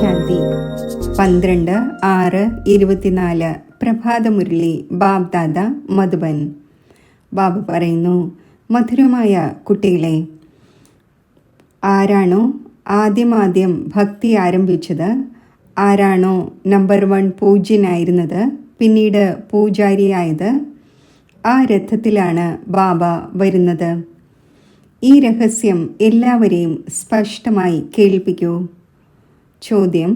ശാന്തി. 12/6/24 പ്രഭാതമുരളി ബാബ്ദാദ മധുബൻ. ബാബ പറയുന്നു, മധുരമായ കുട്ടികളെ, ആരാണോ ആദ്യം ഭക്തി ആരംഭിച്ചത്, ആരാണോ നമ്പർ 1 പൂജ്യനായിരുന്നത്, പിന്നീട് പൂജാരിയായത്, ആ രഥത്തിലാണ് ബാബ വരുന്നത്. ഈ രഹസ്യം എല്ലാവരെയും സ്പഷ്ടമായി കേൾപ്പിക്കൂ. ചോദ്യം: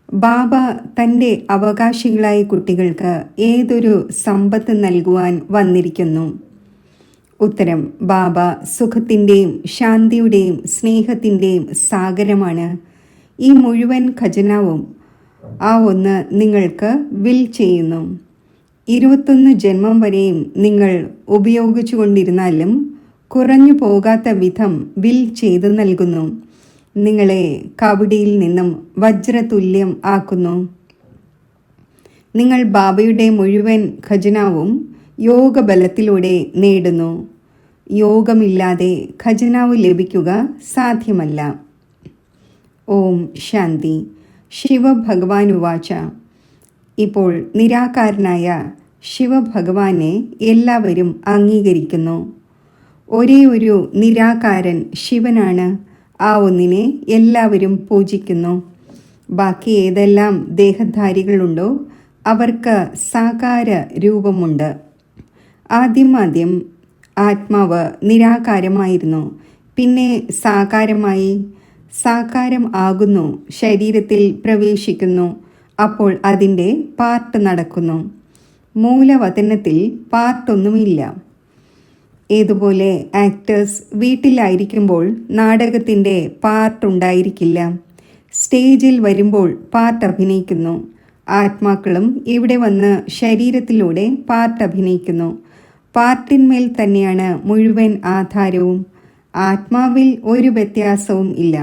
ബാബ തൻ്റെ അവകാശികളായ കുട്ടികൾക്ക് ഏതൊരു സമ്പത്ത് നൽകുവാൻ വന്നിരിക്കുന്നു? ഉത്തരം: ബാബ സുഖത്തിൻ്റെയും ശാന്തിയുടെയും സ്നേഹത്തിൻ്റെയും സാഗരമാണ്. ഈ മുഴുവൻ ഖജനാവും ആ ഒന്ന് നിങ്ങൾക്ക് വിൽ ചെയ്യുന്നു. 21 ജന്മം വരെയും നിങ്ങൾ ഉപയോഗിച്ചു കൊണ്ടിരുന്നാലും കുറഞ്ഞു പോകാത്ത വിധം വിൽ ചെയ്തു നൽകുന്നു. നിങ്ങളെ കവടിയിൽ നിന്നും വജ്രതുല്യം ആക്കുന്നു. നിങ്ങൾ ബാബയുടെ മുഴുവൻ ഖജനാവും യോഗബലത്തിലൂടെ നേടുന്നു. യോഗമില്ലാതെ ഖജനാവ് ലഭിക്കുക സാധ്യമല്ല. ഓം ശാന്തി. ശിവഭഗവാനുവാച. ഇപ്പോൾ നിരാകാരനായ ശിവഭഗവാനെ എല്ലാവരും അംഗീകരിക്കുന്നു. ഒരേ ഒരു നിരാകാരൻ ശിവനാണ്. ആ ഒന്നിനെ എല്ലാവരും പൂജിക്കുന്നു. ബാക്കി ഏതെല്ലാം ദേഹധാരികളുണ്ടോ അവർക്ക് സാകാര രൂപമുണ്ട്. ആദ്യം ആത്മാവ് നിരാകാരമായിരുന്നു, പിന്നെ സാകാരമായി. സാകാരം ആകുന്നു, ശരീരത്തിൽ പ്രവേശിക്കുന്നു. അപ്പോൾ അതിൻ്റെ പാർട്ട് നടക്കുന്നു. മൂലവതനത്തിൽ പാർട്ടൊന്നുമില്ല. ഏതുപോലെ ആക്ടേഴ്സ് വീട്ടിലായിരിക്കുമ്പോൾ നാടകത്തിൻ്റെ പാർട്ട് ഉണ്ടായിരിക്കില്ല. സ്റ്റേജിൽ വരുമ്പോൾ പാർട്ട് അഭിനയിക്കുന്നു. ആത്മാക്കളും ഇവിടെ വന്ന് ശരീരത്തിലൂടെ പാർട്ട് അഭിനയിക്കുന്നു. പാർട്ടിന്മേൽ തന്നെയാണ് മുഴുവൻ ആധാരവും. ആത്മാവിൽ ഒരു വ്യത്യാസവും ഇല്ല.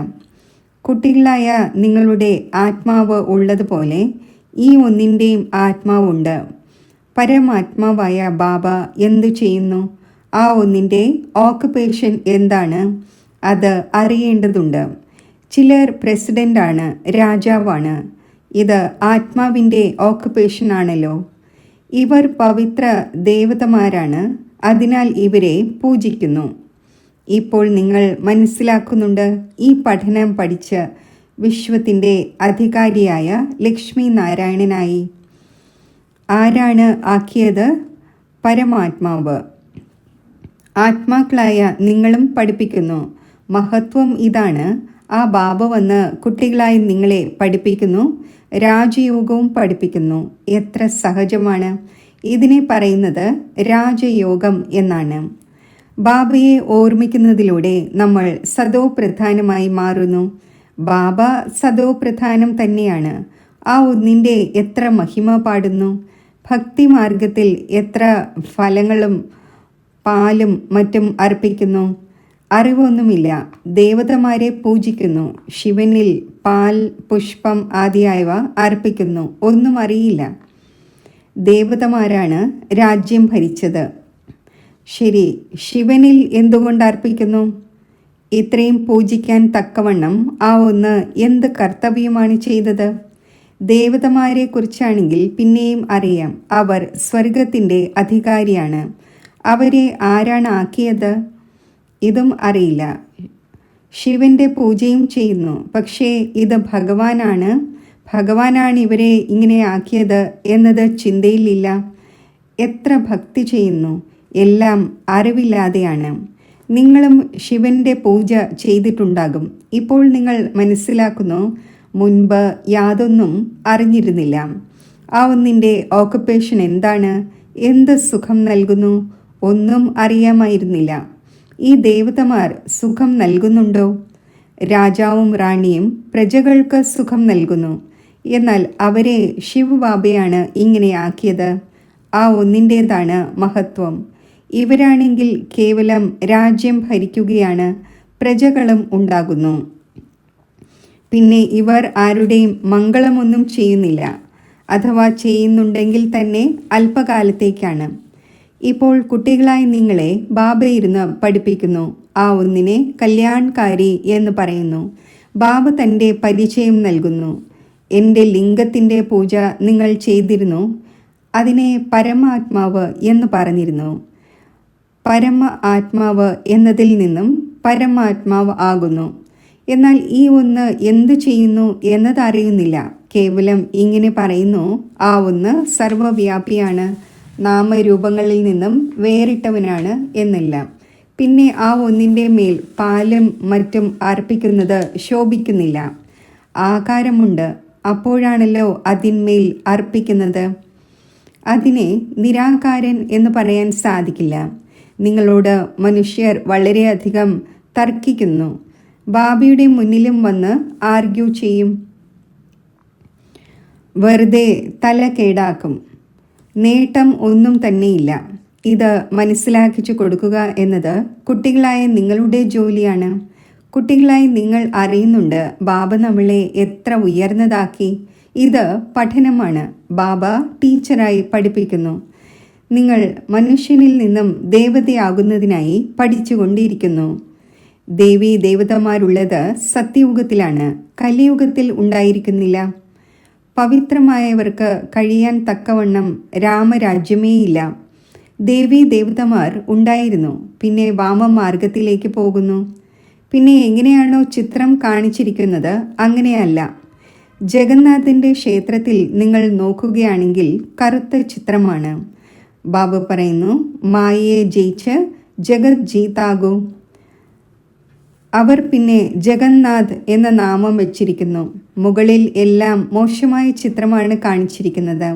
കുട്ടികളായ നിങ്ങളുടെ ആത്മാവ് ഉള്ളതുപോലെ ഈ ഒന്നിൻ്റെയും ആത്മാവുണ്ട്. പരമാത്മാവായ ബാബ എന്തു ചെയ്യുന്നു? ആ ഒന്നിൻ്റെ ഓക്കുപേഷൻ എന്താണ്? അത് അറിയേണ്ടതുണ്ട്. ചിലർ പ്രസിഡൻ്റാണ്, രാജാവാണ്. ഇത് ആത്മാവിൻ്റെ ഓക്കുപേഷനാണല്ലോ. ഇവർ പവിത്ര ദേവതമാരാണ്, അതിനാൽ ഇവരെ പൂജിക്കുന്നു. ഇപ്പോൾ നിങ്ങൾ മനസ്സിലാക്കുന്നുണ്ട്. ഈ പഠനം പഠിച്ച് വിശ്വത്തിൻ്റെ അധികാരിയായ ലക്ഷ്മി നാരായണനായി. ആരാണ് ആക്കിയത്? പരമാത്മാവ്. ആത്മാക്കളായ നിങ്ങളും പഠിപ്പിക്കുന്നു. മഹത്വം ഇതാണ്. ആ ബാബ വന്ന് കുട്ടികളായി നിങ്ങളെ പഠിപ്പിക്കുന്നു. രാജയോഗവും പഠിപ്പിക്കുന്നു. എത്ര സഹജമാണ്! ഇതിനെ പറയുന്നത് രാജയോഗം എന്നാണ്. ബാബയെ ഓർമ്മിക്കുന്നതിലൂടെ നമ്മൾ സദോ പ്രധാനമായി മാറുന്നു. ബാബ സദോ പ്രധാനം തന്നെയാണ്. ആ ഒന്നിൻ്റെ എത്ര മഹിമ പാടുന്നു! ഭക്തിമാർഗത്തിൽ എത്ര ഫലങ്ങളും പാലും മറ്റും അർപ്പിക്കുന്നു. അറിവൊന്നുമില്ല. ദേവതമാരെ പൂജിക്കുന്നു. ശിവനിൽ പാൽ, പുഷ്പം ആദിയായവ അർപ്പിക്കുന്നു. ഒന്നും അറിയില്ല. ദേവതമാരാണ് രാജ്യം ഭരിച്ചത്. ശരി, ശിവനിൽ എന്തുകൊണ്ട് അർപ്പിക്കുന്നു? ഇത്രയും പൂജിക്കാൻ തക്കവണ്ണം ആ ഒന്ന് എന്ത് കർത്തവ്യമാണ് ചെയ്തത്? ദേവതമാരെ കുറിച്ചാണെങ്കിൽ പിന്നെയും അറിയാം. അവർ സ്വർഗത്തിൻ്റെ അധികാരിയാണ്. അവരെ ആരാണ് ആക്കിയത്? ഇതും അറിയില്ല. ശിവന്റെ പൂജയും ചെയ്യുന്നു. പക്ഷേ ഇത് ഭഗവാനാണ് ഇവരെ ഇങ്ങനെ ആക്കിയത് എന്നത് ചിന്തയിലില്ല. എത്ര ഭക്തി ചെയ്യുന്നു! എല്ലാം അറിവില്ലാതെയാണ്. നിങ്ങളും ശിവന്റെ പൂജ ചെയ്തിട്ടുണ്ടാകും. ഇപ്പോൾ നിങ്ങൾ മനസ്സിലാക്കുന്നു, മുൻപ് യാതൊന്നും അറിഞ്ഞിരുന്നില്ല. ആ ഒന്നിൻ്റെ ഓക്കുപേഷൻ എന്താണ്? എന്ത് സുഖം നൽകുന്നു? ഒന്നും അറിയാമായിരുന്നില്ല. ഈ ദേവതമാർ സുഖം നൽകുന്നുണ്ടോ? രാജാവും റാണിയും പ്രജകൾക്ക് സുഖം നൽകുന്നു. എന്നാൽ അവരെ ശിവബാബയാണ് ഇങ്ങനെ ആക്കിയത്. ആ ഒന്നിൻ്റേതാണ് മഹത്വം. ഇവരാണെങ്കിൽ കേവലം രാജ്യം ഭരിക്കുകയാണ്. പ്രജകളും ഉണ്ടാകുന്നു. പിന്നെ ഇവർ ആരുടെയും മംഗളമൊന്നും ചെയ്യുന്നില്ല. അഥവാ ചെയ്യുന്നുണ്ടെങ്കിൽ തന്നെ അല്പകാലത്തേക്കാണ്. ഇപ്പോൾ കുട്ടികളായി നിങ്ങളെ ബാബ ഇരുന്ന് പഠിപ്പിക്കുന്നു. ആ ഒന്നിനെ കല്യാൺകാരി എന്ന് പറയുന്നു. ബാബ തൻ്റെ പരിചയം നൽകുന്നു. എൻ്റെ ലിംഗത്തിൻ്റെ പൂജ നിങ്ങൾ ചെയ്തിരുന്നു. അതിനെ പരമാത്മാവ് എന്ന് പറഞ്ഞിരുന്നു. പരമ ആത്മാവ് എന്നതിൽ നിന്നും പരമാത്മാവ് ആകുന്നു. എന്നാൽ ഈ ഒന്ന് എന്തു ചെയ്യുന്നു എന്നതറിയുന്നില്ല. കേവലം ഇങ്ങനെ പറയുന്നു, ആ ഒന്ന് സർവവ്യാപിയാണ്, നാമരൂപങ്ങളിൽ നിന്നും വേറിട്ടവനാണ് എന്നെല്ലാം. പിന്നെ ആ ഒന്നിൻ്റെ മേൽ പാലും മറ്റും അർപ്പിക്കുന്നത് ശോഭിക്കുന്നില്ല. ആകാരമുണ്ട്, അപ്പോഴാണല്ലോ അതിന്മേൽ അർപ്പിക്കുന്നത്. അതിനെ നിരാകാരൻ എന്ന് പറയാൻ സാധിക്കില്ല. നിങ്ങളോട് മനുഷ്യർ വളരെയധികം തർക്കിക്കുന്നു. ബാബയുടെ മുന്നിലും വന്ന് ആർഗ്യൂ ചെയ്യും. വെറുതെ തല കേടാക്കും. നേട്ടം ഒന്നും തന്നെയില്ല. ഇത് മനസ്സിലാക്കിച്ചു കൊടുക്കുക എന്നത് കുട്ടികളായ നിങ്ങളുടെ ജോലിയാണ്. കുട്ടികളായി നിങ്ങൾ അറിയുന്നുണ്ട് ബാബ നമ്മളെ എത്ര ഉയർന്നതാക്കി. ഇത് പഠനമാണ്. ബാബ ടീച്ചറായി പഠിപ്പിക്കുന്നു. നിങ്ങൾ മനുഷ്യനിൽ നിന്നും ദേവതയാകുന്നതിനായി പഠിച്ചുകൊണ്ടിരിക്കുന്നു. ദേവീ ദേവതമാരുള്ളത് സത്യയുഗത്തിലാണ്, കലിയുഗത്തിൽ ഉണ്ടായിരിക്കുന്നില്ല. പവിത്രമായവർക്ക് കഴിയാൻ തക്കവണ്ണം രാമരാജ്യമേയില്ല. ദേവീ ദേവതമാർ ഉണ്ടായിരുന്നു, പിന്നെ വാമമാർഗത്തിലേക്ക് പോകുന്നു. പിന്നെ എങ്ങനെയാണോ ചിത്രം കാണിച്ചിരിക്കുന്നത് അങ്ങനെയല്ല. ജഗന്നാഥൻ്റെ ക്ഷേത്രത്തിൽ നിങ്ങൾ നോക്കുകയാണെങ്കിൽ കറുത്ത ചിത്രമാണ്. ബാബ പറയുന്നു, മായയെ ജയിച്ച് ജഗത് ജീതാകൂ. അവർ പിന്നെ ജഗന്നാഥ് എന്ന നാമം വെച്ചിരിക്കുന്നു. മുകളിൽ എല്ലാം മോശമായ ചിത്രമാണ് കാണിച്ചിരിക്കുന്നത്.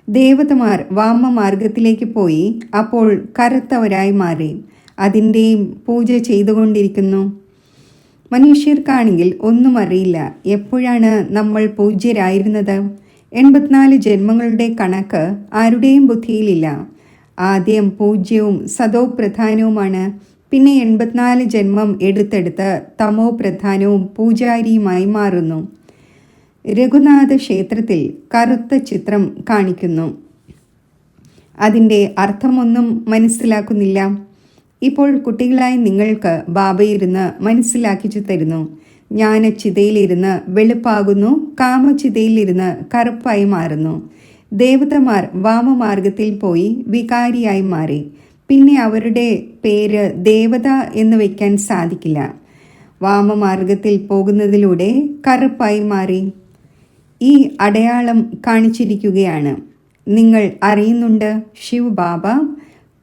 ദേവതമാർ വാമമാർഗത്തിലേക്ക് പോയി അപ്പോൾ കറുത്തവരായി മാറി അതിൻ്റെയും പൂജ ചെയ്തുകൊണ്ടിരിക്കുന്നു. മനുഷ്യർക്കാണെങ്കിൽ ഒന്നും അറിയില്ല. എപ്പോഴാണ് നമ്മൾ പൂജ്യരായിരുന്നത്? 84 ജന്മങ്ങളുടെ കണക്ക് ആരുടെയും ബുദ്ധിയിലില്ല. ആദ്യം പൂജ്യവും സദോ പ്രധാനവുമാണ്. പിന്നെ 84 ജന്മം എടുത്തെടുത്ത് തമോ പ്രധാനവും പൂജാരിയുമായി മാറുന്നു. രഘുനാഥ ക്ഷേത്രത്തിൽ കറുത്ത ചിത്രം കാണിക്കുന്നു. അതിൻ്റെ അർത്ഥമൊന്നും മനസ്സിലാക്കുന്നില്ല. ഇപ്പോൾ കുട്ടികളായി നിങ്ങൾക്ക് ബാബയിരുന്ന് മനസ്സിലാക്കിച്ചു തരുന്നു. ജ്ഞാനചിതയിലിരുന്ന് വെളുപ്പാകുന്നു, കാമചിതയിലിരുന്ന് കറുപ്പായി മാറുന്നു. ദേവതമാർ വാമമാർഗത്തിൽ പോയി വികാരിയായി മാറി. പിന്നെ അവരുടെ പേര് ദേവത എന്ന് വയ്ക്കാൻ സാധിക്കില്ല. വാമമാർഗത്തിൽ പോകുന്നതിലൂടെ കറുപ്പായി മാറി. ഈ അടയാളം കാണിച്ചിരിക്കുകയാണ്. നിങ്ങൾ അറിയുന്നുണ്ട്, ശിവ് ബാബ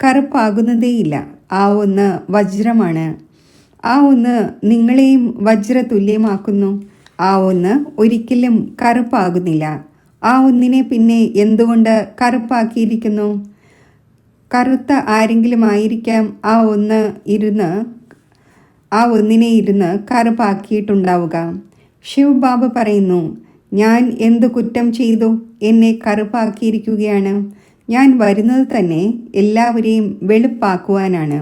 കറുപ്പാകുന്നതേയില്ല. ആ ഒന്ന് വജ്രമാണ്. ആ ഒന്ന് നിങ്ങളെയും വജ്രതുല്യമാക്കുന്നു. ആ ഒന്ന് ഒരിക്കലും കറുപ്പാകുന്നില്ല. ആ ഒന്നിനെ പിന്നെ എന്തുകൊണ്ട് കറുപ്പാക്കിയിരിക്കുന്നു? കറുത്ത ആരെങ്കിലും ആയിരിക്കാം ആ ഒന്നിനെ ഇരുന്ന് കറുപ്പാക്കിയിട്ടുണ്ടാവുക. ശിവ് ബാബ പറയുന്നു, ഞാൻ എന്ത് കുറ്റം ചെയ്തു? എന്നെ കറുപ്പാക്കിയിരിക്കുകയാണ്. ഞാൻ വരുന്നത് തന്നെ എല്ലാവരെയും വെളുപ്പാക്കുവാനാണ്.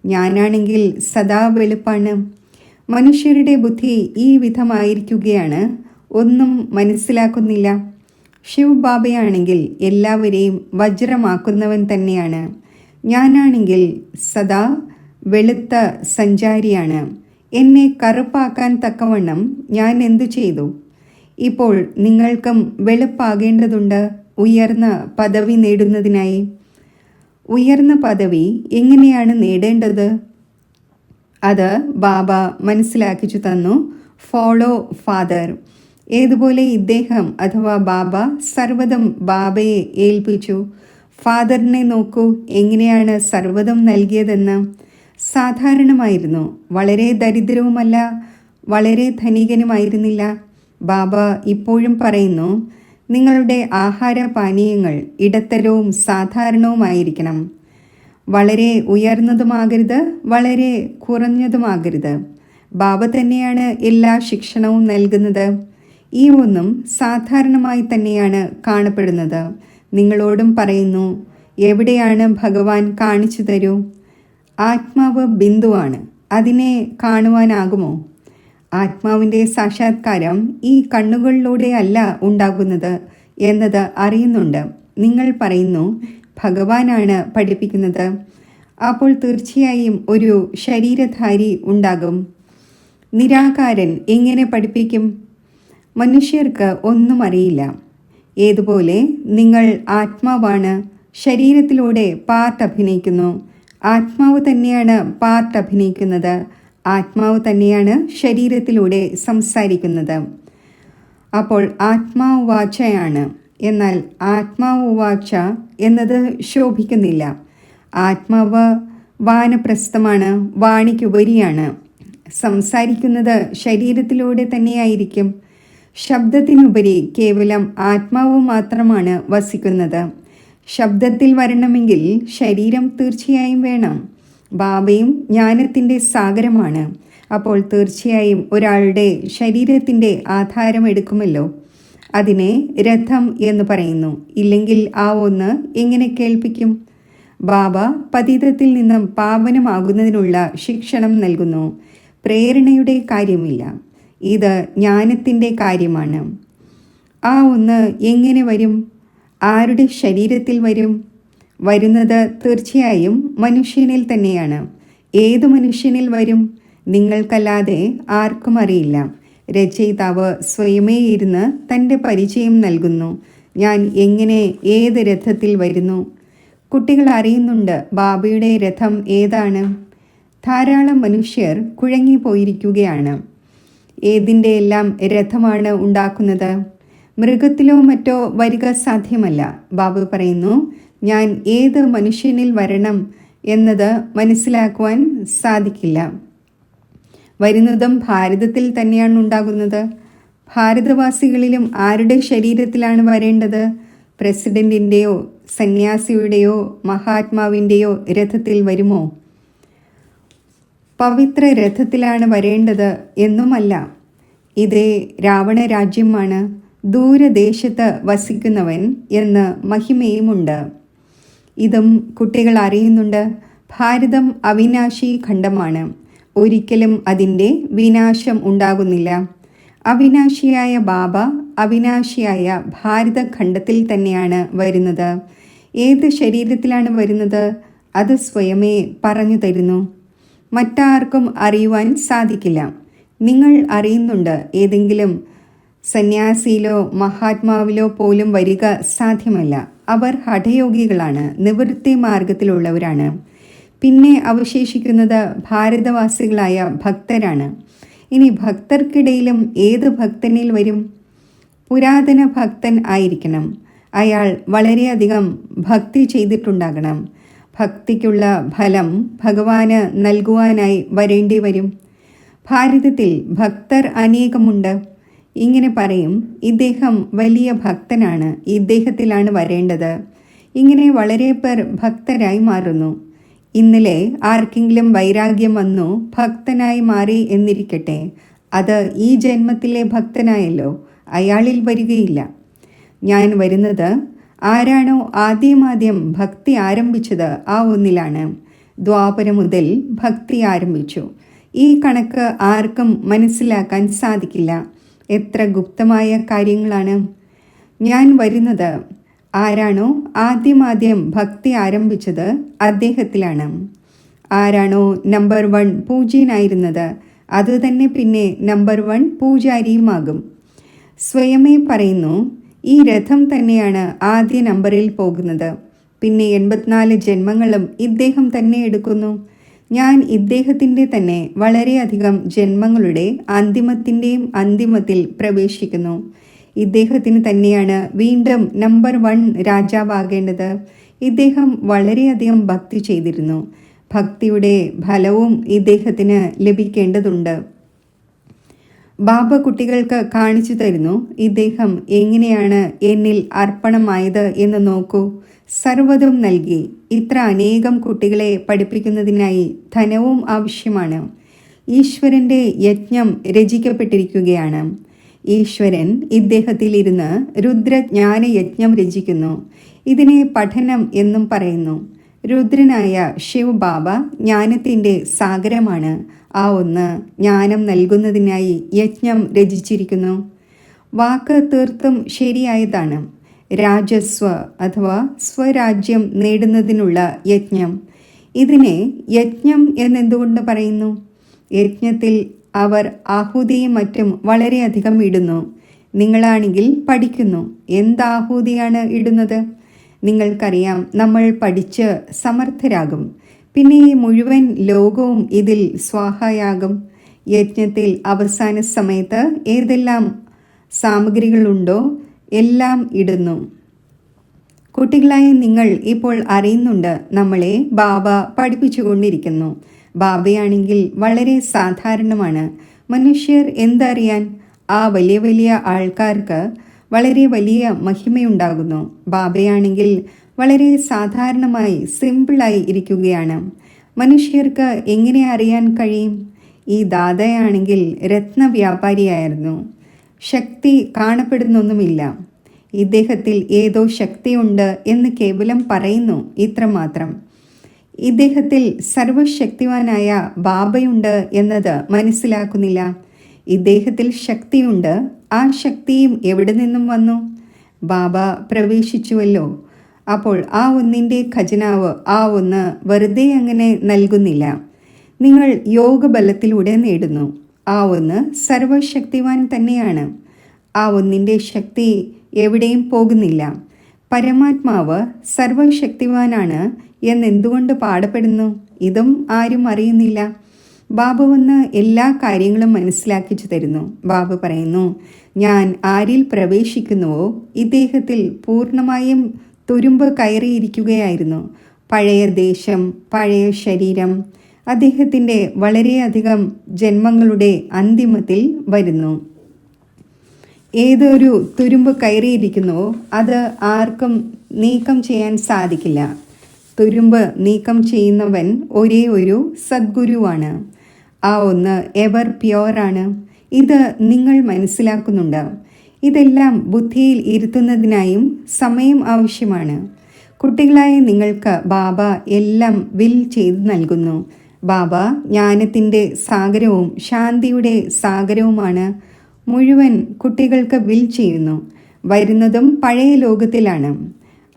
ഞാനാണെങ്കിൽ സദാ വെളുപ്പാണ്. മനുഷ്യരുടെ ബുദ്ധി ഈ വിധമായിരിക്കുകയാണ്, ഒന്നും മനസ്സിലാക്കുന്നില്ല. ശിവ് ബാബയാണെങ്കിൽ എല്ലാവരെയും വജ്രമാക്കുന്നവൻ തന്നെയാണ്. ഞാനാണെങ്കിൽ സദാ വെളുത്ത സഞ്ചാരിയാണ്. എന്നെ കറുപ്പാക്കാൻ തക്കവണ്ണം ഞാൻ എന്തു ചെയ്തു? ഇപ്പോൾ നിങ്ങൾക്കും വെളുപ്പാകേണ്ടതുണ്ട്, ഉയർന്ന പദവി നേടുന്നതിനായി. ഉയർന്ന പദവി എങ്ങനെയാണ് നേടേണ്ടത്? അത് ബാബ മനസ്സിലാക്കിച്ചു തന്നു. Follow father. ഏതുപോലെ ഇദ്ദേഹം അഥവാ ബാബ സർവ്വതും ബാബയെ ഏൽപ്പിച്ചു. ഫാദറിനെ നോക്കൂ, എങ്ങനെയാണ് സർവ്വതും നൽകിയതെന്ന്. സാധാരണമായിരുന്നു. വളരെ ദരിദ്രവുമല്ല, വളരെ ധനികനുമായിരുന്നില്ല. ബാബ ഇപ്പോഴും പറയുന്നു, നിങ്ങളുടെ ആഹാരപാനീയങ്ങൾ ഇടത്തരവും സാധാരണവുമായിരിക്കണം. വളരെ ഉയർന്നതുമാകരുത്, വളരെ കുറഞ്ഞതുമാകരുത്. ബാബ തന്നെയാണ് എല്ലാ ശിക്ഷണവും നൽകുന്നത്. ഈ ഒന്നും സാധാരണമായി തന്നെയാണ് കാണപ്പെടുന്നത്. നിങ്ങളോടും പറയുന്നു, എവിടെയാണ് ഭഗവാൻ കാണിച്ചു തരൂ? ആത്മാവ് ബിന്ദുവാണ്. അതിനെ കാണുവാനാകുമോ? ആത്മാവിൻ്റെ സാക്ഷാത്കാരം ഈ കണ്ണുകളിലൂടെ അല്ല ഉണ്ടാകുന്നത് എന്നത് അറിയുന്നുണ്ട്. നിങ്ങൾ പറയുന്നു, ഭഗവാനാണ് പഠിപ്പിക്കുന്നത്. അപ്പോൾ തീർച്ചയായും ഒരു ശരീരധാരി ഉണ്ടാകും. നിരാകാരൻ എങ്ങനെ പഠിപ്പിക്കും? മനുഷ്യർക്ക് ഒന്നും അറിയില്ല. ഏതുപോലെ നിങ്ങൾ ആത്മാവാണ്, ശരീരത്തിലൂടെ പാർട്ട് അഭിനയിക്കുന്നു. ആത്മാവ് തന്നെയാണ് പാർട്ട് അഭിനയിക്കുന്നത്. ആത്മാവ് തന്നെയാണ് ശരീരത്തിലൂടെ സംസാരിക്കുന്നത്. അപ്പോൾ ആത്മാവ് വാചയാണ്. എന്നാൽ ആത്മാവ് വാച എന്നത് ശോഭിക്കുന്നില്ല. ആത്മാവ് വാനപ്രസ്ഥമാണ്, വാണിക്കുപരിയാണ്. സംസാരിക്കുന്നത് ശരീരത്തിലൂടെ തന്നെയായിരിക്കും. ശബ്ദത്തിനുപരി കേവലം ആത്മാവ് മാത്രമാണ് വസിക്കുന്നത്. ശബ്ദത്തിൽ വരണമെങ്കിൽ ശരീരം തീർച്ചയായും വേണം. ബാബയും ജ്ഞാനത്തിൻ്റെ സാഗരമാണ്. അപ്പോൾ തീർച്ചയായും ഒരാളുടെ ശരീരത്തിൻ്റെ ആധാരം എടുക്കുമല്ലോ. അതിനെ രഥം എന്ന് പറയുന്നു. ഇല്ലെങ്കിൽ ആ ഒന്ന് എങ്ങനെ കേൾപ്പിക്കും? ബാബ പതിതത്തിൽ നിന്നും പാവനമാകുന്നതിനുള്ള ശിക്ഷണം നൽകുന്നു. പ്രേരണയുടെ കാര്യമില്ല. ഇത് ജ്ഞാനത്തിൻ്റെ കാര്യമാണ്. ആ ഒന്ന് എങ്ങനെ വരും? ആരുടെ ശരീരത്തിൽ വരും? വരുന്നത് തീർച്ചയായും മനുഷ്യനിൽ തന്നെയാണ്. ഏതു മനുഷ്യനിൽ വരും? നിങ്ങൾക്കല്ലാതെ ആർക്കും അറിയില്ല. രചയിതാവ് സ്വയമേ ഇരുന്ന് തൻ്റെ പരിചയം നൽകുന്നു. ഞാൻ എങ്ങനെ ഏത് രഥത്തിൽ വരുന്നു? കുട്ടികൾ അറിയുന്നുണ്ട് ബാബയുടെ രഥം ഏതാണ്. ധാരാളം മനുഷ്യർ കുഴങ്ങിപ്പോയിരിക്കുകയാണ്. ഏതിൻ്റെ എല്ലാം രഥമാണ് ഉണ്ടാക്കുന്നത്? മൃഗത്തിലോ മറ്റോ വരിക സാധ്യമല്ല. ബാബു പറയുന്നു, ഞാൻ ഏത് മനുഷ്യനിൽ വരണം എന്നത് മനസ്സിലാക്കുവാൻ സാധിക്കില്ല. വരുന്നതും ഭാരതത്തിൽ തന്നെയാണ് ഉണ്ടാകുന്നത്. ഭാരതവാസികളിലും ആരുടെ ശരീരത്തിലാണ് വരേണ്ടത്? പ്രസിഡന്റിൻ്റെയോ സന്യാസിയുടെയോ മഹാത്മാവിൻ്റെയോ രഥത്തിൽ വരുമോ? പവിത്ര രഥത്തിലാണ് വരേണ്ടത് എന്നുമല്ല. ഇത് രാവണ രാജ്യമാണ്. ദൂരദേശത്ത് വസിക്കുന്നവൻ എന്ന് മഹിമയുമുണ്ട്. ഇതും കുട്ടികൾ അറിയുന്നുണ്ട്. ഭാരതം അവിനാശി ഖണ്ഡമാണ്. ഒരിക്കലും അതിൻ്റെ വിനാശം ഉണ്ടാകുന്നില്ല. അവിനാശിയായ ബാബ അവിനാശിയായ ഭാരതഖണ്ഡത്തിൽ തന്നെയാണ് വരുന്നത്. ഏത് ശരീരത്തിലാണ് വരുന്നത്? അത് സ്വയമേ പറഞ്ഞു തരുന്നു. മറ്റാർക്കും അറിയുവാൻ സാധിക്കില്ല. നിങ്ങൾ അറിയുന്നുണ്ട്. ഏതെങ്കിലും സന്യാസിയിലോ മഹാത്മാവിലോ പോലും വരിക സാധ്യമല്ല. അവർ ഹഠയോഗികളാണ്, നിവൃത്തി മാർഗത്തിലുള്ളവരാണ്. പിന്നെ അവശേഷിക്കുന്നത് ഭാരതവാസികളായ ഭക്തരാണ്. ഇനി ഭക്തർക്കിടയിലും ഏത് ഭക്തനിൽ വരും? പുരാതന ഭക്തൻ ആയിരിക്കണം. അയാൾ വളരെയധികം ഭക്തി ചെയ്തിട്ടുണ്ടാകണം. ഭക്തിക്കുള്ള ഫലം ഭഗവാന് നൽകുവാനായി വരേണ്ടി വരും. ഭാരതത്തിൽ ഭക്തർ അനേകമുണ്ട്. ഇങ്ങനെ പറയും, ഇദ്ദേഹം വലിയ ഭക്തനാണ്, ഇദ്ദേഹത്തിലാണ് വരേണ്ടത്. ഇങ്ങനെ വളരെ പേർ ഭക്തരായി മാറുന്നു. ഇന്നലെ ആർക്കെങ്കിലും വൈരാഗ്യം വന്നു ഭക്തനായി മാറി എന്നിരിക്കട്ടെ, അത് ഈ ജന്മത്തിലെ ഭക്തനായല്ലോ, അയാളിൽ വരികയില്ല. ഞാൻ വരുന്നത് ആരാണോ ആദ്യമാദ്യം ഭക്തി ആരംഭിച്ചത് ആ ഒന്നിലാണ്. ദ്വാപരം മുതൽ ഭക്തി ആരംഭിച്ചു. ഈ കണക്ക് ആർക്കും മനസ്സിലാക്കാൻ സാധിക്കില്ല. എത്ര ഗുപ്തമായ കാര്യങ്ങളാണ്. ഞാൻ വരുന്നത് ആരാണോ ആദ്യമാദ്യം ഭക്തി ആരംഭിച്ചത് അദ്ദേഹത്തിലാണ്. ആരാണോ നമ്പർ 1 പൂജ്യനായിരുന്നത് അതുതന്നെ പിന്നെ നമ്പർ 1 പൂജാരിയുമാകും. സ്വയമേ പറയുന്നു, ഈ രഥം തന്നെയാണ് ആദ്യ നമ്പറിൽ പോകുന്നത്. പിന്നെ 84 ജന്മങ്ങളും ഇദ്ദേഹം തന്നെ എടുക്കുന്നു. ഞാൻ ഇദ്ദേഹത്തിൻ്റെ തന്നെ വളരെയധികം ജന്മങ്ങളുടെ അന്തിമത്തിൻ്റെയും അന്തിമത്തിൽ പ്രവേശിക്കുന്നു. ഇദ്ദേഹത്തിന് തന്നെയാണ് വീണ്ടും നമ്പർ 1 രാജാവാകേണ്ടത്. ഇദ്ദേഹം വളരെയധികം ഭക്തി ചെയ്തിരുന്നു. ഭക്തിയുടെ ഫലവും ഇദ്ദേഹത്തിന് ലഭിക്കേണ്ടതുണ്ട്. ബാബ കുട്ടികൾക്ക് കാണിച്ചു തരുന്നു, ഇദ്ദേഹം എങ്ങനെയാണ് എന്നിൽ അർപ്പണമായത് എന്ന് നോക്കൂ. സർവ്വതും നൽകി. ഇത്ര അനേകം കുട്ടികളെ പഠിപ്പിക്കുന്നതിനായി ധനവും ആവശ്യമാണ്. ഈശ്വരൻ്റെ യജ്ഞം രചിക്കപ്പെട്ടിരിക്കുകയാണ്. ഈശ്വരൻ ഇദ്ദേഹത്തിൽ ഇരുന്ന് രുദ്രജ്ഞാന യജ്ഞം രചിക്കുന്നു. ഇതിനെ പഠനം എന്നും പറയുന്നു. രുദ്രനായ ശിവ് ബാബ ജ്ഞാനത്തിൻ്റെ സാഗരമാണ്. ആ ഒന്ന് ജ്ഞാനം നൽകുന്നതിനായി യജ്ഞം രചിച്ചിരിക്കുന്നു. വാക്ക് തീർത്തും ശരിയായതാണ്. രാജസ്വ അഥവാ സ്വരാജ്യം നേടുന്നതിനുള്ള യജ്ഞം. ഇതിനെ യജ്ഞം എന്നെന്തുകൊണ്ട് പറയുന്നു? യജ്ഞത്തിൽ അവർ ആഹുതിയും മറ്റും വളരെയധികം ഇടുന്നു. നിങ്ങളാണെങ്കിൽ പഠിക്കുന്നു. എന്താഹൂതിയാണ് ഇടുന്നത്? നിങ്ങൾക്കറിയാം, നമ്മൾ പഠിച്ച് സമർത്ഥരാകും. പിന്നെ ഈ മുഴുവൻ ലോകവും ഇതിൽ സ്വാഹയാകും. യജ്ഞത്തിൽ അവസാന സമയത്ത് ഏതെല്ലാം സാമഗ്രികളുണ്ടോ എല്ലാം ഇടുന്നു. കുട്ടികളായ നിങ്ങൾ ഇപ്പോൾ അറിയുന്നുണ്ട്, നമ്മളെ ബാബ പഠിപ്പിച്ചുകൊണ്ടിരിക്കുന്നു. ബാബയാണെങ്കിൽ വളരെ സാധാരണമാണ്. മനുഷ്യർ എന്തറിയാൻ? ആ വലിയ വലിയ ആൾക്കാർക്ക് വളരെ വലിയ മഹിമയുണ്ടാകുന്നു. ബാബയാണെങ്കിൽ വളരെ സാധാരണമായി സിമ്പിളായി ഇരിക്കുകയാണ്. മനുഷ്യർക്ക് എങ്ങനെ അറിയാൻ കഴിയും? ഈ ദാദയാണെങ്കിൽ രത്നവ്യാപാരിയായിരുന്നു. ശക്തി കാണപ്പെടുന്നൊന്നുമില്ല. ഇദ്ദേഹത്തിൽ ഏതോ ശക്തിയുണ്ട് എന്ന് കേവലം പറയുന്നു, ഇത്രമാത്രം. ഇദ്ദേഹത്തിൽ സർവശക്തിവാനായ ബാബയുണ്ട് എന്നത് മനസ്സിലാക്കുന്നില്ല. ഇദ്ദേഹത്തിൽ ശക്തിയുണ്ട്. ആ ശക്തിയും എവിടെ നിന്നും വന്നു? ബാബ പ്രവേശിച്ചുവല്ലോ. അപ്പോൾ ആ ഒന്നിൻ്റെ ഖജനാവ് ആ ഒന്ന് വെറുതെ അങ്ങനെ നൽകുന്നില്ല. നിങ്ങൾ യോഗബലത്തിലൂടെ നേടുന്നു. ആ ഒന്ന് സർവശക്തിവാൻ തന്നെയാണ്. ആ ഒന്നിൻ്റെ ശക്തി എവിടെയും പോകുന്നില്ല. പരമാത്മാവ് സർവശക്തിവാനാണ് എന്നെന്തുകൊണ്ട് പാടപ്പെടുന്നു? ഇതും ആരും അറിയുന്നില്ല. ബാബ വന്ന് എല്ലാ കാര്യങ്ങളും മനസ്സിലാക്കിച്ചു തരുന്നു. ബാബ പറയുന്നു, ഞാൻ ആരിൽ പ്രവേശിക്കുന്നുവോ ഇദ്ദേഹത്തിൽ പൂർണ്ണമായും തുരുമ്പ് കയറിയിരിക്കുകയായിരുന്നു. പഴയ ദേശം, പഴയ ശരീരം അദ്ദേഹത്തിൻ്റെ വളരെയധികം ജന്മങ്ങളുടെ അന്തിമത്തിൽ വരുന്നു. ഏതൊരു തുരുമ്പ് കയറിയിരിക്കുന്നുവോ അത് ആർക്കും നീക്കം ചെയ്യാൻ സാധിക്കില്ല. തുരുമ്പ് നീക്കം ചെയ്യുന്നവൻ ഒരേ ഒരു സദ്ഗുരുവാണ്. ആ ഒന്ന് എവർ പ്യുവറാണ്. ഇത് നിങ്ങൾ മനസ്സിലാക്കുന്നുണ്ട്. ഇതെല്ലാം ബുദ്ധിയിൽ ഇരുത്തുന്നതിനായും സമയം ആവശ്യമാണ്. കുട്ടികളായ നിങ്ങൾക്ക് ബാബ എല്ലാം വിൽ ചെയ്ത് നൽകുന്നു. ബാബ ജ്ഞാനത്തിൻ്റെ സാഗരവും ശാന്തിയുടെ സാഗരവുമാണ്. മുഴുവൻ കുട്ടികൾക്ക് വിൽ ചെയ്യുന്നു. വരുന്നതും പഴയ ലോകത്തിലാണ്.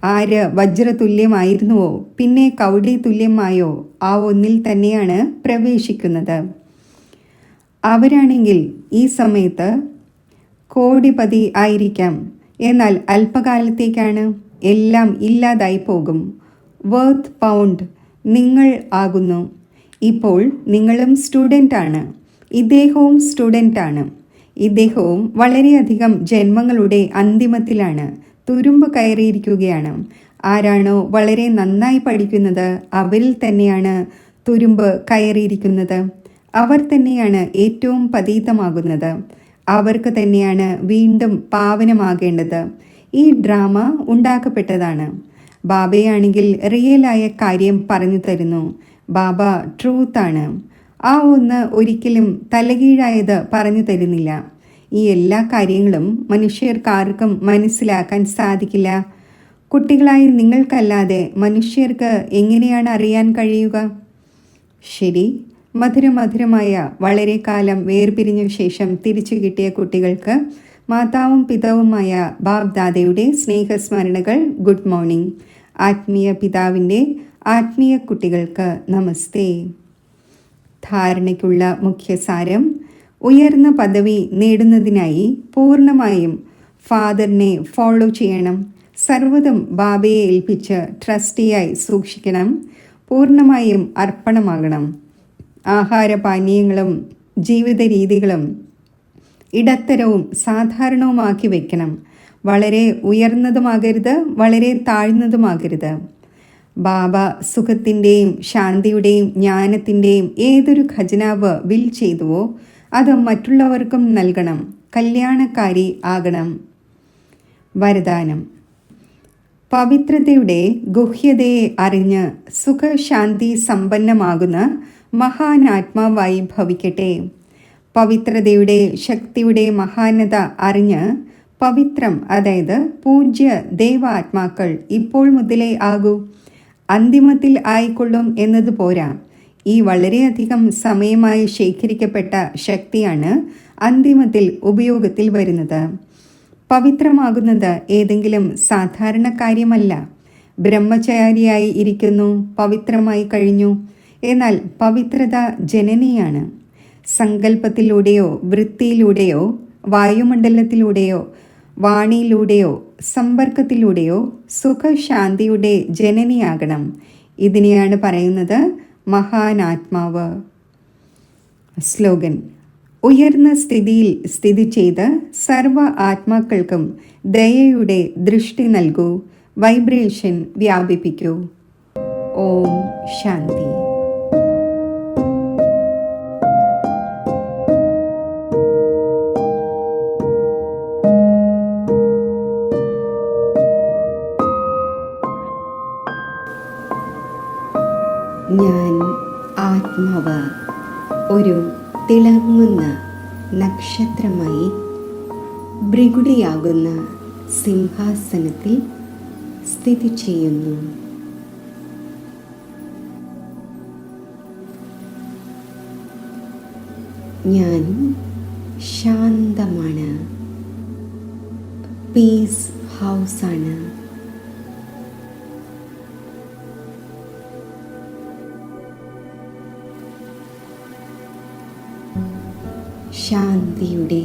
ആര് വജ്രതുല്യമായിരുന്നുവോ പിന്നെ കൗടി തുല്യമായോ ആ ഒന്നിൽ തന്നെയാണ് പ്രവേശിക്കുന്നത്. അവരാണെങ്കിൽ ഈ സമയത്ത് കോടിപതി ആയിരിക്കാം, എന്നാൽ അല്പകാലത്തേക്കാണ്. എല്ലാം ഇല്ലാതായി പോകും. വർത്ത് പൗണ്ട് നിങ്ങൾ ആകുന്നു. ഇപ്പോൾ നിങ്ങളും സ്റ്റുഡൻ്റാണ്. ഇദ്ദേഹവും സ്റ്റുഡൻ്റാണ്. ഇദ്ദേഹവും വളരെയധികം ജന്മങ്ങളുടെ അന്തിമത്തിലാണ്. തുരുമ്പ് കയറിയിരിക്കുകയാണ്. ആരാണോ വളരെ നന്നായി പഠിക്കുന്നത് അവരിൽ തന്നെയാണ് തുരുമ്പ് കയറിയിരിക്കുന്നത്. അവർ തന്നെയാണ് ഏറ്റവും പതീതമാകുന്നത്. അവർക്ക് തന്നെയാണ് വീണ്ടും പാവനമാകേണ്ടത്. ഈ ഡ്രാമ ഉണ്ടാക്കപ്പെട്ടതാണ്. ബാബയാണെങ്കിൽ റിയലായ കാര്യം പറഞ്ഞു തരുന്നു. ബാബ ട്രൂത്താണ്. ആ ഒന്ന് ഒരിക്കലും തലകീഴായത് പറഞ്ഞു തരുന്നില്ല. ഈ എല്ലാ കാര്യങ്ങളും മനുഷ്യർക്കാർക്കും മനസ്സിലാക്കാൻ സാധിക്കില്ല. കുട്ടികളായി നിങ്ങൾക്കല്ലാതെ മനുഷ്യർക്ക് എങ്ങനെയാണ് അറിയാൻ കഴിയുക? ശരി, മധുരമധുരമായ വളരെ കാലം വേർപിരിഞ്ഞ ശേഷം തിരിച്ചു കിട്ടിയ കുട്ടികൾക്ക് മാതാവും പിതാവുമായ ബാബ് ദാദയുടെ സ്നേഹസ്മരണകൾ. Good morning. ആത്മീയ പിതാവിൻ്റെ ആത്മീയ കുട്ടികൾക്ക് നമസ്തേ. ധാരണയ്ക്കുള്ള മുഖ്യസാരം: ഉയർന്ന പദവി നേടുന്നതിനായി പൂർണ്ണമായും ഫാദറിനെ ഫോളോ ചെയ്യണം. സർവ്വതും ബാബയെ ഏൽപ്പിച്ച് ട്രസ്റ്റിയായി സൂക്ഷിക്കണം. പൂർണ്ണമായും അർപ്പണമാകണം. ആഹാരപാനീയങ്ങളും ജീവിത രീതികളും ഇടത്തരവും സാധാരണവുമാക്കി വയ്ക്കണം. വളരെ ഉയർന്നതുമാകരുത്, വളരെ താഴ്ന്നതുമാകരുത്. ബാബ സുഖത്തിൻ്റെയും ശാന്തിയുടെയും ജ്ഞാനത്തിൻ്റെയും ഏതൊരു ഖജനാവ് വിൽ ചെയ്തുവോ അത് മറ്റുള്ളവർക്കും നൽകണം. കല്യാണക്കാരി ആകണം. വരദാനം: പവിത്രതയുടെ ഗുഹ്യതയെ അറിഞ്ഞ് സുഖശാന്തി സമ്പന്നമാകുന്ന മഹാനാത്മാവായി ഭവിക്കട്ടെ. പവിത്രതയുടെ ശക്തിയുടെ മഹാനത അറിഞ്ഞ് പവിത്രം, അതായത് പൂജ്യ ദേവാത്മാക്കൾ ഇപ്പോൾ മുതലേ ആകൂ. അന്തിമത്തിൽ ആയിക്കൊള്ളും എന്നത് പോരാ. ഈ വളരെയധികം സമയമായി ശേഖരിക്കപ്പെട്ട ശക്തിയാണ് അന്തിമത്തിൽ ഉപയോഗത്തിൽ വരുന്നത്. പവിത്രമാകുന്നത് ഏതെങ്കിലും സാധാരണ കാര്യമല്ല. ബ്രഹ്മചാരിയായി ഇരിക്കുന്നു, പവിത്രമായി കഴിഞ്ഞു. എന്നാൽ പവിത്രത ജനനിയാണ്. സങ്കല്പത്തിലൂടെയോ വൃത്തിയിലൂടെയോ വായുമണ്ഡലത്തിലൂടെയോ വാണിയിലൂടെയോ സമ്പർക്കത്തിലൂടെയോ സുഖശാന്തിയുടെ ജനനിയാകണം. ഇതിനെയാണ് പറയുന്നത് മഹാനാത്മാവ്. സ്ലോഗൻ: ഉയർന്ന സ്ഥിതിയിൽ സ്ഥിതി ചെയ്ത് സർവ ആത്മാക്കൾക്കും ദയയുടെ ദൃഷ്ടി നൽകൂ, വൈബ്രേഷൻ വ്യാപിപ്പിക്കൂ. ഓം ശാന്തി. ഞാൻ ആത്മാവ് ഒരു തിളങ്ങുന്ന നക്ഷത്രമായി ഭൃഗുടിയാകുന്ന സിംഹാസനത്തിൽ സ്ഥിതി ചെയ്യുന്നു. ഞാൻ ശാന്തമാണ്. പീസ് ഹൗസാണ്. ശാന്തിയുടെ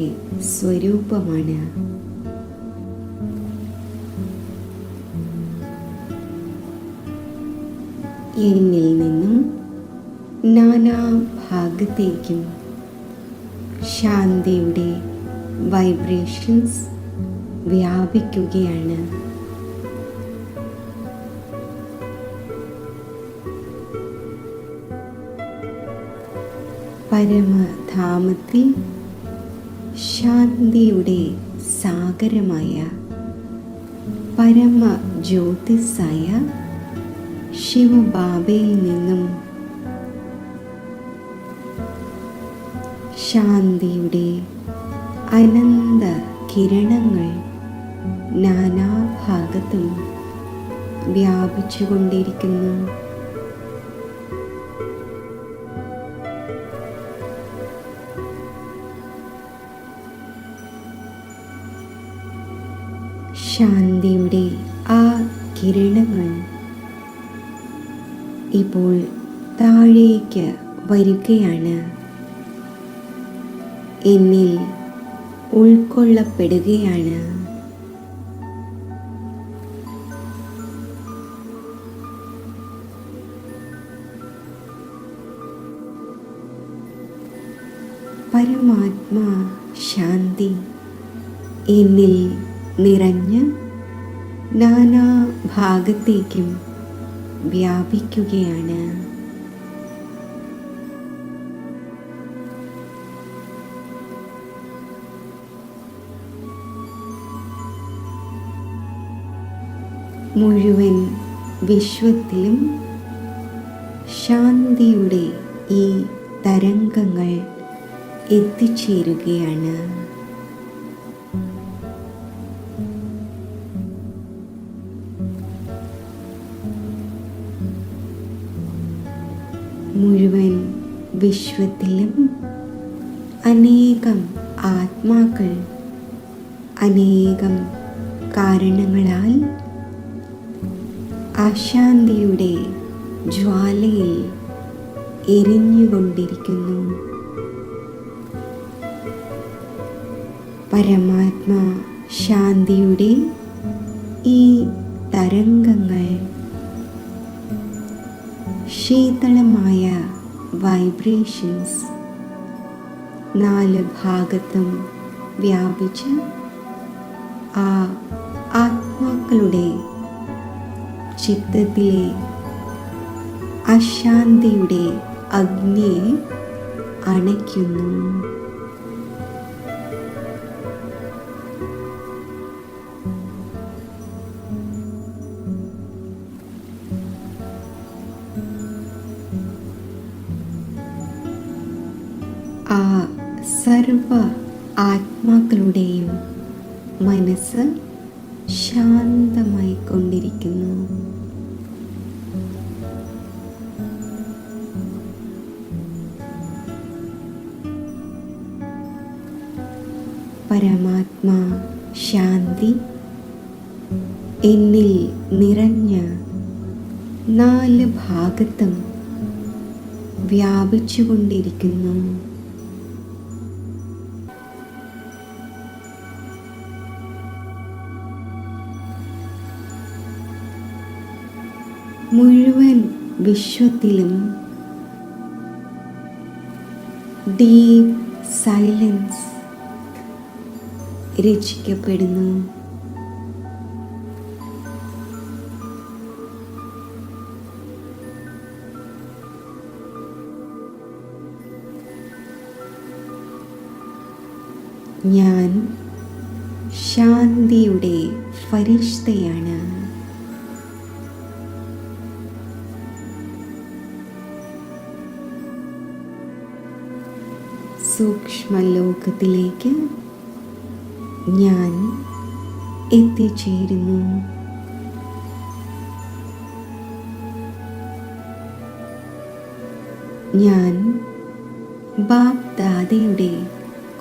സ്വരൂപമാണ്. എന്നിൽ നിന്നും നാനാഭാഗത്തേക്കും ശാന്തിയുടെ വൈബ്രേഷൻസ് വ്യാപിക്കുകയാണ്. പരമധാമത്തിൽ ശാന്തിയുടെ സാഗരമായ പരമജ്യോതിസായ ശിവബാബയിൽ നിന്നും ശാന്തിയുടെ അനന്ത കിരണങ്ങൾ നാനാഭാഗത്തും വ്യാപിച്ചുകൊണ്ടിരിക്കുന്നു. ശാന്തിയുടെ ആ കിരണങ്ങൾ ഇപ്പോൾ താഴേക്ക് വരികയാണ്. എന്നിൽ ഉൾക്കൊള്ളപ്പെടുകയാണ്. പരമാത്മാ ശാന്തി എന്നിൽ നിറഞ്ഞ് നാനാഭാഗത്തേക്കും വ്യാപിക്കുകയാണ്. മുഴുവൻ വിശ്വത്തിലും ശാന്തിയുടെ ഈ തരംഗങ്ങൾ എത്തിച്ചേരുകയാണ്. മുഴുവൻ വിശ്വത്തിലും അനേകം ആത്മാക്കൾ അനേകം കാരണങ്ങളാൽ അശാന്തിയുടെ ജ്വാലയിൽ എരിഞ്ഞുകൊണ്ടിരിക്കുന്നു. പരമാത്മാ ശാന്തിയുടെ ഈ തരംഗങ്ങൾ ശീതളമായ വൈബ്രേഷൻസ് 4 ഭാഗത്തും വ്യാപിച്ച് ആ ആത്മാക്കളുടെ ചിത്തത്തിലെ അശാന്തിയുടെ അഗ്നിയെ അണയ്ക്കുന്നു. ആ സർവ ആത്മാക്കളുടെയും മനസ്സ് ശാന്തമായി കൊണ്ടിരിക്കുന്നു. പരമാത്മാ ശാന്തി എന്നിൽ നിറഞ്ഞ് 4 ഭാഗത്തും വ്യാപിച്ചുകൊണ്ടിരിക്കുന്നു. മുഴുവൻ വിശ്വത്തിലും ഡീപ് സൈലൻസ് രചിക്കപ്പെടുന്നു. ഞാൻ ശാന്തിയുടെ ഫരിഷ്തയാണ്. സൂക്ഷ്മലോകത്തിലേക്ക് ഞാൻ എത്തിച്ചേരുന്നു. ഞാൻ ബാപ് ദാദയുടെ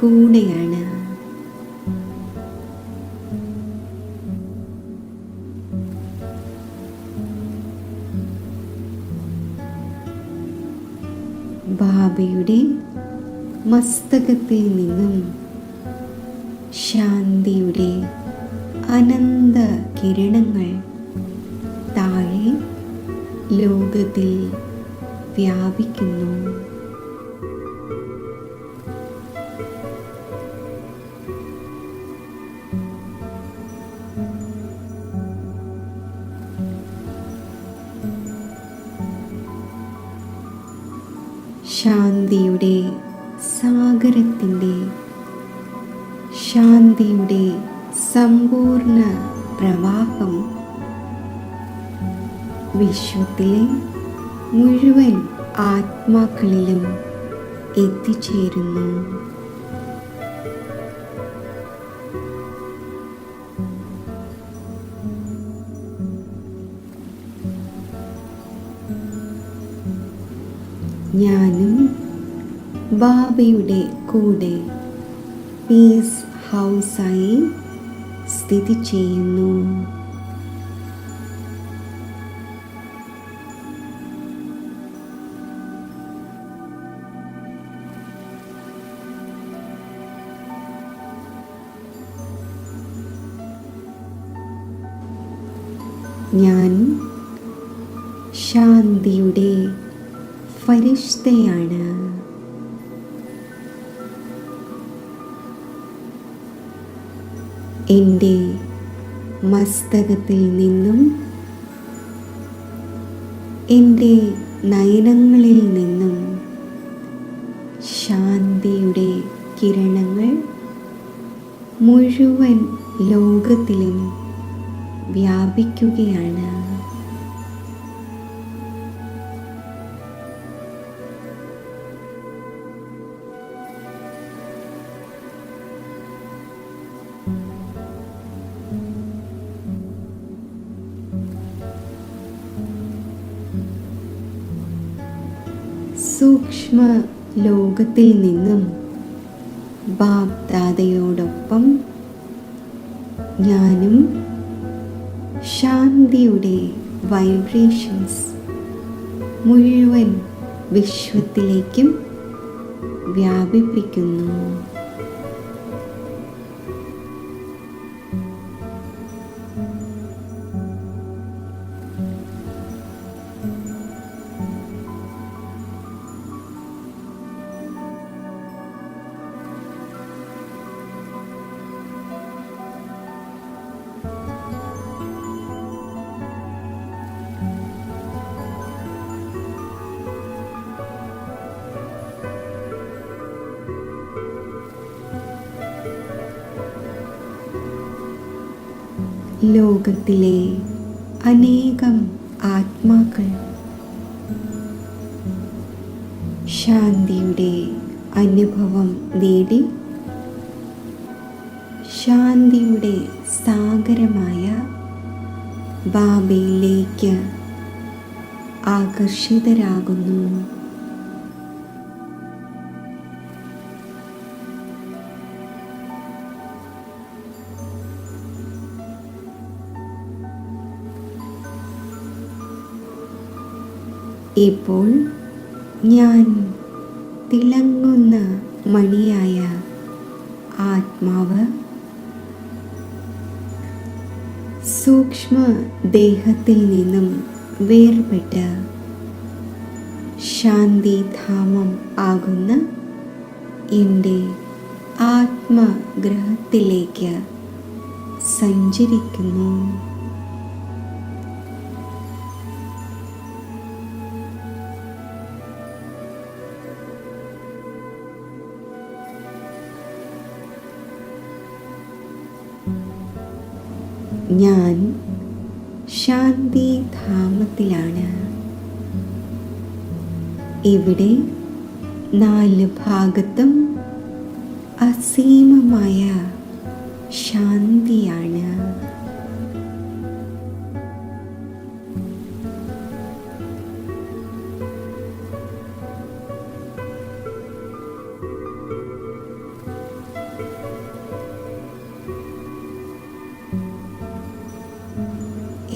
കൂടെയാണ്. ബാബയുടെ മസ്തകത്തിൽ നിന്നും ശാന്തിയുടെ അനന്ത കിരണങ്ങൾ താഴെ ലോകത്തിൽ വ്യാപിക്കുന്നു. ശാന്തിയുടെ സാഗരത്തിൻ്റെ ശാന്തിയുടെ സമ്പൂർണ്ണ പ്രവാഹം വിശ്വത്തിലെ മുഴുവൻ ആത്മാക്കളിലും എത്തിച്ചേരുന്നു. ഞാനും ബാബയുടെ കൂടെ പീസ് ഹൗസായി സ്ഥിതി ചെയ്യുന്നു. ഞാൻ ശാന്തിയുടെ ഫരിഷ്തയാണ്. എൻ്റെ മസ്തകത്തിൽ നിന്നും എൻ്റെ നയനങ്ങളിൽ നിന്നും ശാന്തിയുടെ കിരണങ്ങൾ മുഴുവൻ ലോകത്തിലും വ്യാപിക്കുകയാണ്. സൂക്ഷ്മ ലോകത്തിൽ നിന്നും ബാപ് ദാദയോടൊപ്പം ഞാനും ശാന്തിയുടെ വൈബ്രേഷൻസ് മുഴുവൻ വിശ്വത്തിലേക്കും വ്യാപിപ്പിക്കുന്നു. ലോകത്തിലെ അനേകം ആത്മാക്കൾ ശാന്തിയുടെ അനുഭവം നേടി ശാന്തിയുടെ സാഗരമായ ബാബയിലേക്ക് ആകർഷിതരാകുന്നു. ഇപ്പോൾ ഞാൻ തിളങ്ങുന്ന മണിയായ ആത്മാവ് സൂക്ഷ്മ ദേഹത്തിൽ നിന്നും വേർപെട്ട് ശാന്തിധാമം ആകുന്ന എൻ്റെ ആത്മഗ്രഹത്തിലേക്ക് സഞ്ചരിക്കുന്നു. ഞാൻ ശാന്തിധാമത്തിലാണ്. ഇവിടെ 4 ഭാഗത്തും അസീമമായ ശാന്തിയാണ്.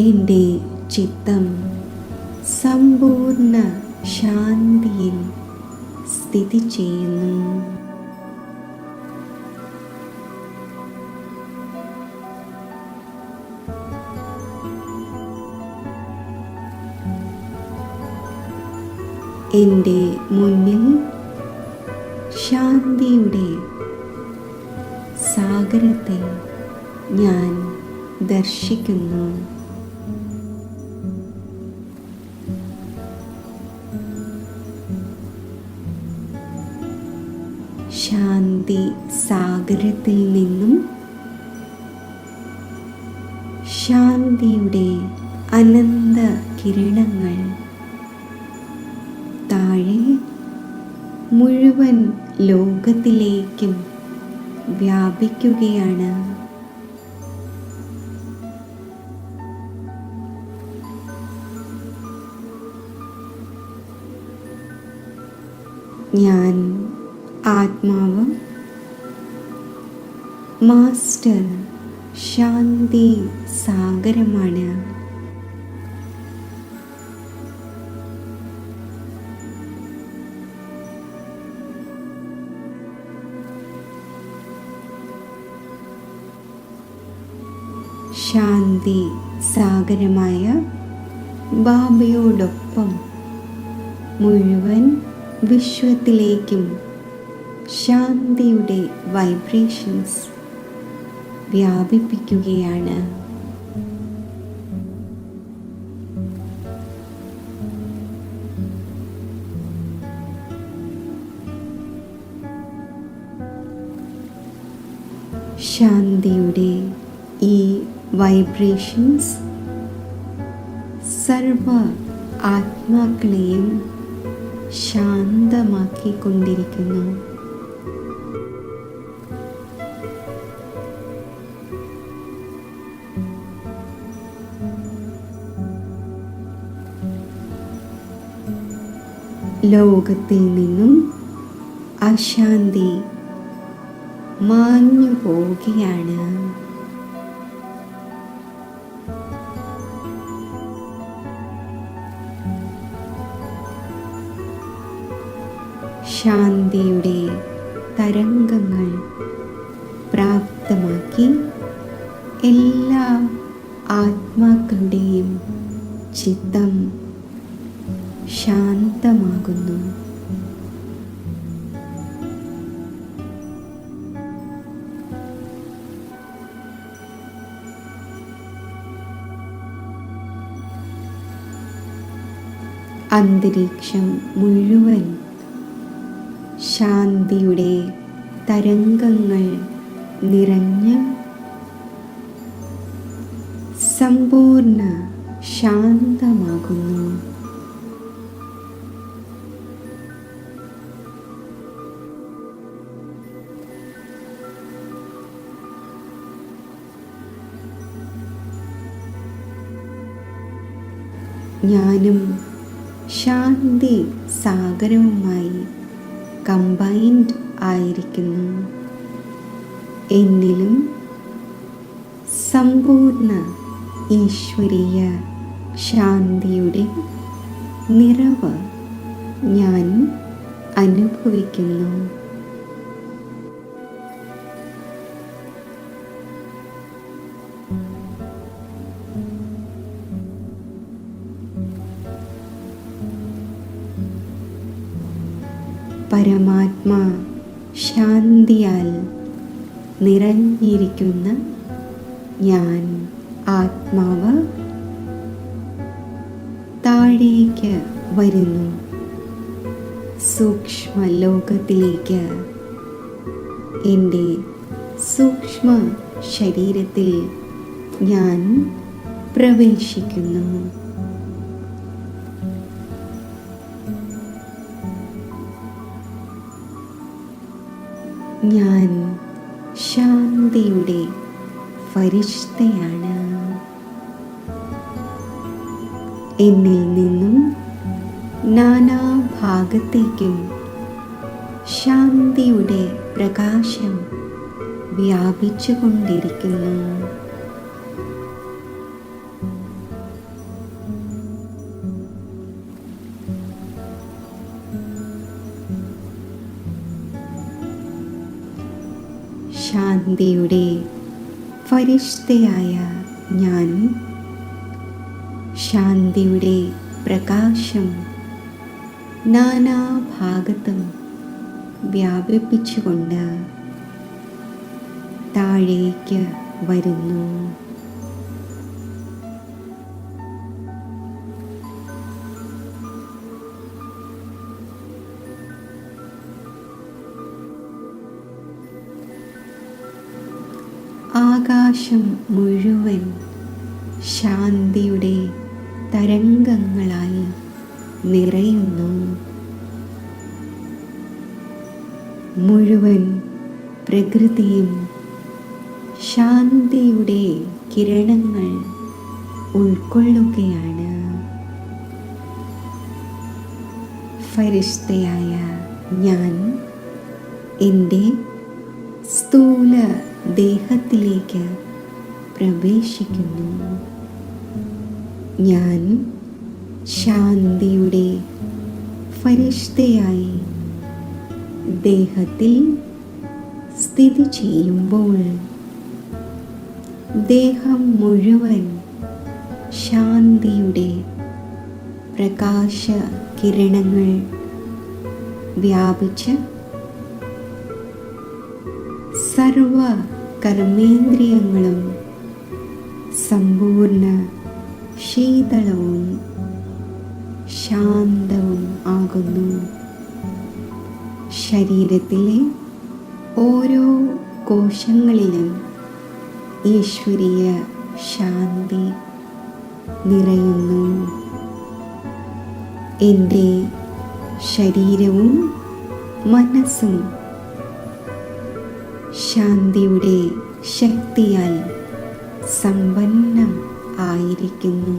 എൻ്റെ ചിത്തം സമ്പൂർണ്ണ ശാന്തിയിൽ സ്ഥിതി ചെയ്യുന്നു. എൻ്റെ മുന്നിൽ ശാന്തിയുടെ സാഗരത്തെ ഞാൻ ദർശിക്കുന്നു. ശാന്തി സാഗരത്തിൽ നിന്നും ശാന്തിയുടെ അനന്ത കിരണങ്ങൾ താഴെ മുഴുവൻ ലോകത്തിലേക്കും വ്യാപിക്കുകയാണ്. ഞാൻ ആത്മാവ് മാസ്റ്റർ ശാന്തി സാഗരമാണ്. ശാന്തി സാഗരമായ ബാബയോടൊപ്പം മുഴുവൻ വിശ്വത്തിലേക്കും ശാന്തിയുടെ വൈബ്രേഷൻസ് വ്യാപിപ്പിക്കുകയാണ്. ശാന്തിയുടെ ഈ വൈബ്രേഷൻസ് സർവ ആത്മാക്കളെയും ശാന്തമാക്കിക്കൊണ്ടിരിക്കുന്നു. ലോകത്തിൽ നിന്നും അശാന്തി മാഞ്ഞു പോവുകയാണ്. ശാന്തിയുടെ തരംഗങ്ങൾ പ്രാപ്തമാക്കി എല്ലാ ആത്മാക്കളുടെയും ചിത്തം ശാന്തമാകുന്നു. അന്തരീക്ഷം മുഴുവൻ ശാന്തിയുടെ തരംഗങ്ങൾ നിറഞ്ഞ് സമ്പൂർണ്ണ ശാന്തമാകുന്നു. ഞാനും ശാന്തി സാഗരവുമായി കമ്പൈൻഡ് ആയിരിക്കുന്നു. എന്നിലും സമ്പൂർണ്ണ ഈശ്വരീയ ശാന്തിയുടെ നിറവ് ഞാൻ അനുഭവിക്കുന്നു. പരമാത്മാ ശാന്തിയാൽ നിറഞ്ഞിരിക്കുന്ന ഞാൻ ആത്മാവ് താഴേക്ക് വരുന്നു. സൂക്ഷ്മ ലോകത്തിലേക്ക്, എൻ്റെ സൂക്ഷ്മ ശരീരത്തിൽ ഞാൻ പ്രവേശിക്കുന്നു. ഞാൻ ശാന്തിയുടെ ഫരിഷ്തയാണ്. എന്നിൽ നിന്നും നാനാഭാഗത്തേക്കും ശാന്തിയുടെ പ്രകാശം വ്യാപിച്ചുകൊണ്ടിരിക്കുന്നു. ശാന്തിയുടെ ഫരിഷ്തയായ ഞാൻ ശാന്തിയുടെ പ്രകാശം നാനാഭാഗത്തും വ്യാപിപ്പിച്ചുകൊണ്ട് താഴേക്ക് വരുന്നു. ആകാശം മുഴുവൻ ശാന്തിയുടെ തരംഗങ്ങളായി നിറയുന്നു. മുഴുവൻ പ്രകൃതിയും ശാന്തിയുടെ കിരണങ്ങൾ ഉൾക്കൊള്ളുകയാണ്. ഫരിഷ്തയായ ഞാൻ എൻ്റെ സ്ഥൂല ദേഹത്തിലേക്ക് പ്രവേശിക്കുന്നു. ഞാൻ ശാന്തിയുടെ ഫരിഷ്തയായി ദേഹത്തിൽ സ്ഥിതി ചെയ്യുമ്പോൾ ദേഹം മുഴുവൻ ശാന്തിയുടെ പ്രകാശ കിരണങ്ങൾ വ്യാപിച്ച് സർവ കർമ്മേന്ദ്രിയങ്ങളും സമ്പൂർണ്ണ ശീതളവും ശാന്തവും ആകുന്നു. ശരീരത്തിലെ ഓരോ കോശങ്ങളിലും ഈശ്വരീയ ശാന്തി നിറയുന്നു. എൻ്റെ ശരീരവും മനസ്സും ശാന്തിയുടെ ശക്തിയാൽ സമ്പന്നം ആയിരിക്കുന്നു.